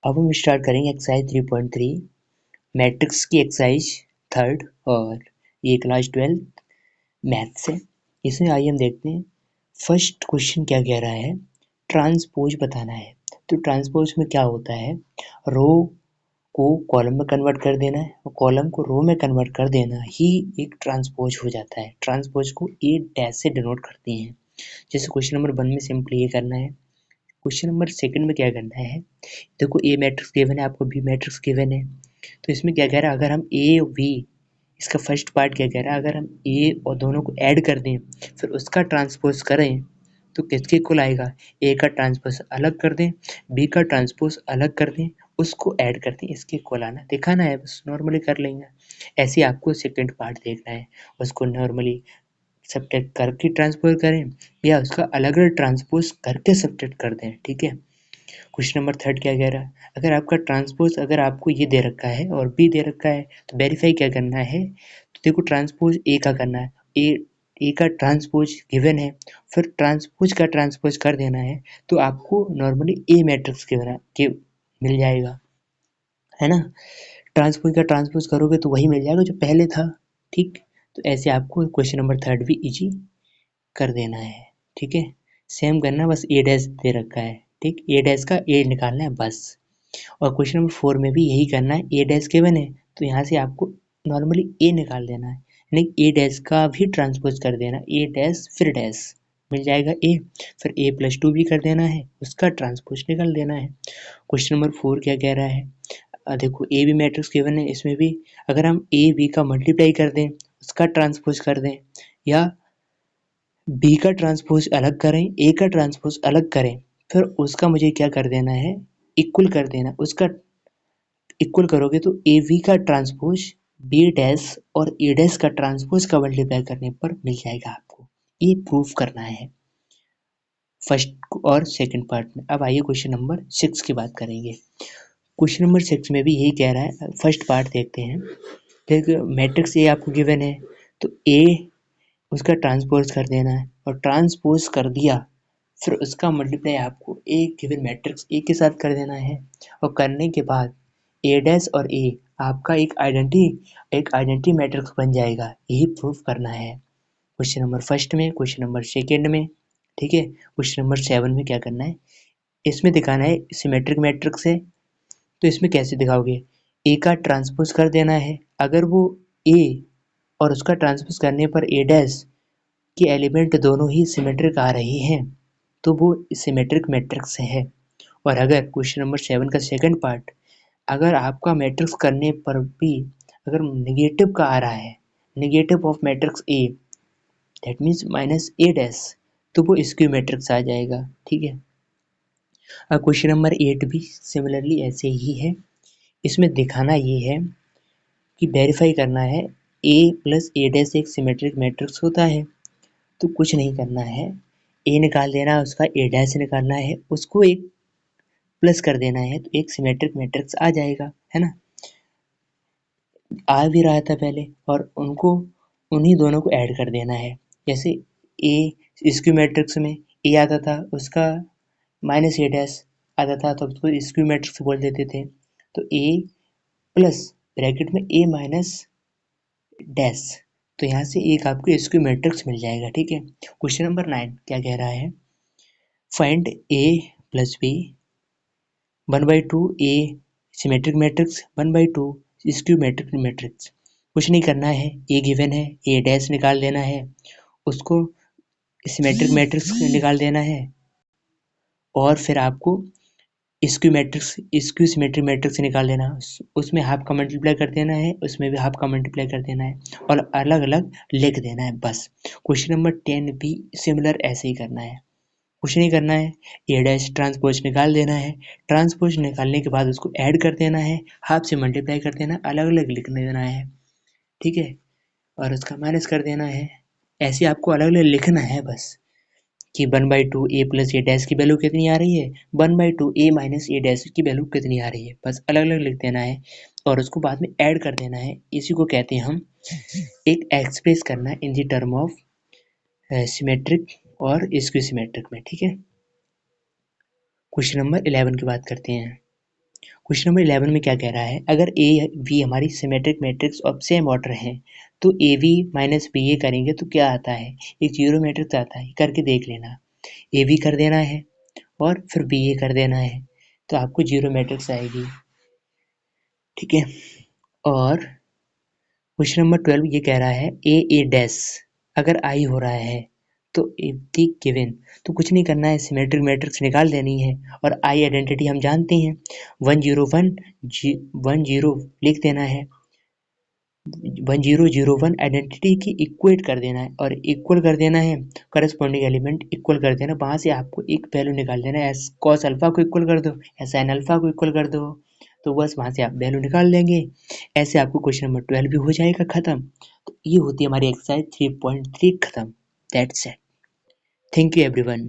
अब हम स्टार्ट करेंगे एक्सरसाइज 3.3 मैट्रिक्स की एक्सरसाइज थर्ड और ये क्लास 12 मैथ से। इसमें आइए हम देखते हैं फर्स्ट क्वेश्चन क्या कह रहा है, ट्रांसपोज बताना है। तो ट्रांसपोज में क्या होता है, रो को कॉलम में कन्वर्ट कर देना है और कॉलम को रो में कन्वर्ट कर देना ही एक ट्रांसपोज हो जाता है। ट्रांसपोज को ए डैश से डिनोट करते हैं। जैसे क्वेश्चन नंबर 1 में सिंपली ये करना है। क्वेश्चन नंबर 2 में क्या करना है, देखो ए मैट्रिक्स गिवन है, आपको बी मैट्रिक्स गिवन है। तो इसमें क्या कह रहा है, अगर हम ए और बी, इसका फर्स्ट पार्ट क्या कह रहा है, अगर हम ए और दोनों को ऐड कर दें फिर उसका ट्रांसपोज करें तो किसके इक्वल आएगा, ए का ट्रांसपोज अलग कर दें, बी का ट्रांसपोज अलग कर दें, उसको ऐड कर दें, इसके इक्वल आना दिखाना है, बस नॉर्मली कर लेंगे। ऐसे आपको सेकंड पार्ट देखना है, उसको नॉर्मली सब्ट्रैक्ट करके ट्रांसपोज करें या उसका अलग अलग ट्रांसपोज करके सब्ट्रैक्ट कर दें। ठीक है। क्वेश्चन नंबर 3 क्या कह रहा है, अगर आपका ट्रांसपोज अगर आपको ये दे रखा है और बी दे रखा है तो वेरीफाई क्या करना है, तो देखो ट्रांसपोज ए का करना है, ए का ट्रांसपोज गिवन है, फिर ट्रांसपोज का ट्रांसपोज कर देना है तो आपको नॉर्मली ए मैट्रिक्स के मिल जाएगा, है ना। ट्रांसपोज का ट्रांसपोज करोगे तो वही मिल जाएगा जो पहले था। ठीक, तो ऐसे आपको क्वेश्चन नंबर 3 भी इजी कर देना है। ठीक है, सेम करना, बस ए डैश दे रखा है, ठीक, ए डैश का ए निकालना है बस। और क्वेश्चन नंबर 4 में भी यही करना है, ए डैश गिवन है तो यहाँ से आपको नॉर्मली ए निकाल देना है, यानी ए डैश का भी ट्रांसपोज कर देना, ए डैश फिर डैश मिल जाएगा ए, फिर ए प्लस 2 भी कर देना है, उसका ट्रांसपोज निकाल देना है। क्वेश्चन नंबर 4 क्या कह रहा है, देखो ए बी मैट्रिक्स गिवन है, इसमें भी अगर हम ए बी का मल्टीप्लाई कर दें उसका ट्रांसपोज कर दें या बी का ट्रांसपोज अलग करें, ए का ट्रांसपोज अलग करें, फिर उसका मुझे क्या कर देना है, इक्वल कर देना, उसका इक्वल करोगे तो ए वी का ट्रांसपोज बी डैश और ए डैश का ट्रांसपोज का मल्टीप्लाई करने पर मिल जाएगा आपको। ये प्रूफ करना है फर्स्ट और सेकंड पार्ट में। अब आइए क्वेश्चन नंबर 6 की बात करेंगे। क्वेश्चन नंबर 6 में भी यही कह रहा है, फर्स्ट पार्ट देखते हैं। देखिए मैट्रिक्स ए आपको गिवन है तो ए उसका ट्रांसपोज कर देना है और ट्रांसपोज कर दिया फिर उसका मल्टीप्लाई आपको ए गिवन मैट्रिक्स ए के साथ कर देना है और करने के बाद ए डैश और ए आपका एक आइडेंटिटी मैट्रिक्स बन जाएगा, यही प्रूफ करना है क्वेश्चन नंबर फर्स्ट में, क्वेश्चन नंबर सेकेंड में। ठीक है, क्वेश्चन नंबर 7 में क्या करना है, इसमें दिखाना है सिमेट्रिक मैट्रिक्स है तो इसमें कैसे दिखाओगे, ए का ट्रांसपोज कर देना है, अगर वो ए और उसका ट्रांसपोज करने पर ए डैश के एलिमेंट दोनों ही सिमेट्रिक आ रहे हैं तो वो सिमेट्रिक मैट्रिक्स है। और अगर क्वेश्चन नंबर 7 का सेकंड पार्ट, अगर आपका मैट्रिक्स करने पर भी अगर नेगेटिव का आ रहा है, negative of matrix A that means minus A dash, तो वो स्क्यू मैट्रिक्स आ जाएगा। ठीक है। अब क्वेश्चन नंबर 8 भी सिमिलरली ऐसे ही है, इसमें दिखाना ये है कि वेरीफाई करना है ए प्लस ए डैश एक सिमेट्रिक मैट्रिक्स होता है। तो कुछ नहीं करना है, ए निकाल देना, उसका ए डैश निकालना है, उसको एक प्लस कर देना है तो एक सिमेट्रिक मैट्रिक्स आ जाएगा, है ना। आ भी रहा था पहले और उनको उन्हीं दोनों को ऐड कर देना है। जैसे ए स्क्यू मैट्रिक्स में ए आता था उसका माइनस ए डैश आता था तो उसको स्क्यू मैट्रिक्स बोल देते थे, तो ए प्लस ब्रैकेट में ए माइनस डैश, तो यहाँ से एक आपको स्क्यू मैट्रिक्स मिल जाएगा। ठीक है। क्वेश्चन नंबर 9 क्या कह रहा है, find A plus B 1/2 A symmetric matrix 1/2 skew matrix matrix. कुछ नहीं करना है, ए गिवन है, ए डैश निकाल देना है, उसको सिमेट्रिक मैट्रिक्स निकाल देना है और फिर आपको skew matrix skew symmetric matrix निकाल देना, उसमें हाफ का मल्टीप्लाई कर देना है, उसमें भी हाफ का मल्टीप्लाई कर देना है और अलग अलग लिख देना है बस। क्वेश्चन नंबर 10 भी सिमिलर ऐसे ही करना है, कुछ नहीं करना है, ए डैश ट्रांसपोज निकाल देना है, ट्रांसपोज निकालने के बाद उसको ऐड कर देना है, हाफ से मल्टीप्लाई कर देना, अलग अलग लिख देना है। ठीक है, और उसका माइनस कर देना है, ऐसे आपको अलग अलग लिखना है बस कि 1/2 ए प्लस ए डैश की वैल्यू कितनी आ रही है, 1/2 ए माइनस ए डैश की वैल्यू कितनी आ रही है, बस अलग अलग लिख देना है और उसको बाद में ऐड कर देना है। इसी को कहते हैं हम एक एक्सप्रेस करना in the term of symmetric और स्क्यू सिमेट्रिक में। ठीक है। क्वेश्चन नंबर 11 की बात करते हैं। क्वेश्चन नंबर 11 में क्या कह रहा है, अगर ए बी हमारी symmetric matrix of same order है तो ए बी माइनस बी ए करेंगे तो क्या आता है, एक जीरो मैट्रिक्स आता है, करके देख लेना। ए बी कर देना है और फिर बी ए कर देना है तो आपको जीरो मैट्रिक्स आएगी, ठीक है। और क्वेश्चन नंबर 12 ये कह रहा है ए डैश अगर आई हो रहा है तो इफ दी गिवन, तो कुछ नहीं करना है, सिमेट्रिक मैट्रिक्स निकाल देनी है और आई आइडेंटिटी हम जानते हैं 1 0 लिख देना है, 1001 आइडेंटिटी की इक्वेट कर देना है और इक्वल कर देना है करस्पॉन्डिंग एलिमेंट इक्वल कर देना, वहाँ से आपको एक वैल्यू निकाल देना है, एस कॉस अल्फा को इक्वल कर दो या साइन अल्फा को इक्वल कर दो, तो बस वहाँ से आप वैल्यू निकाल लेंगे। ऐसे आपको क्वेश्चन नंबर 12 भी हो जाएगा खत्म। तो ये होती है हमारी एक्सरसाइज 3.3 खत्म। That's it. Thank you everyone.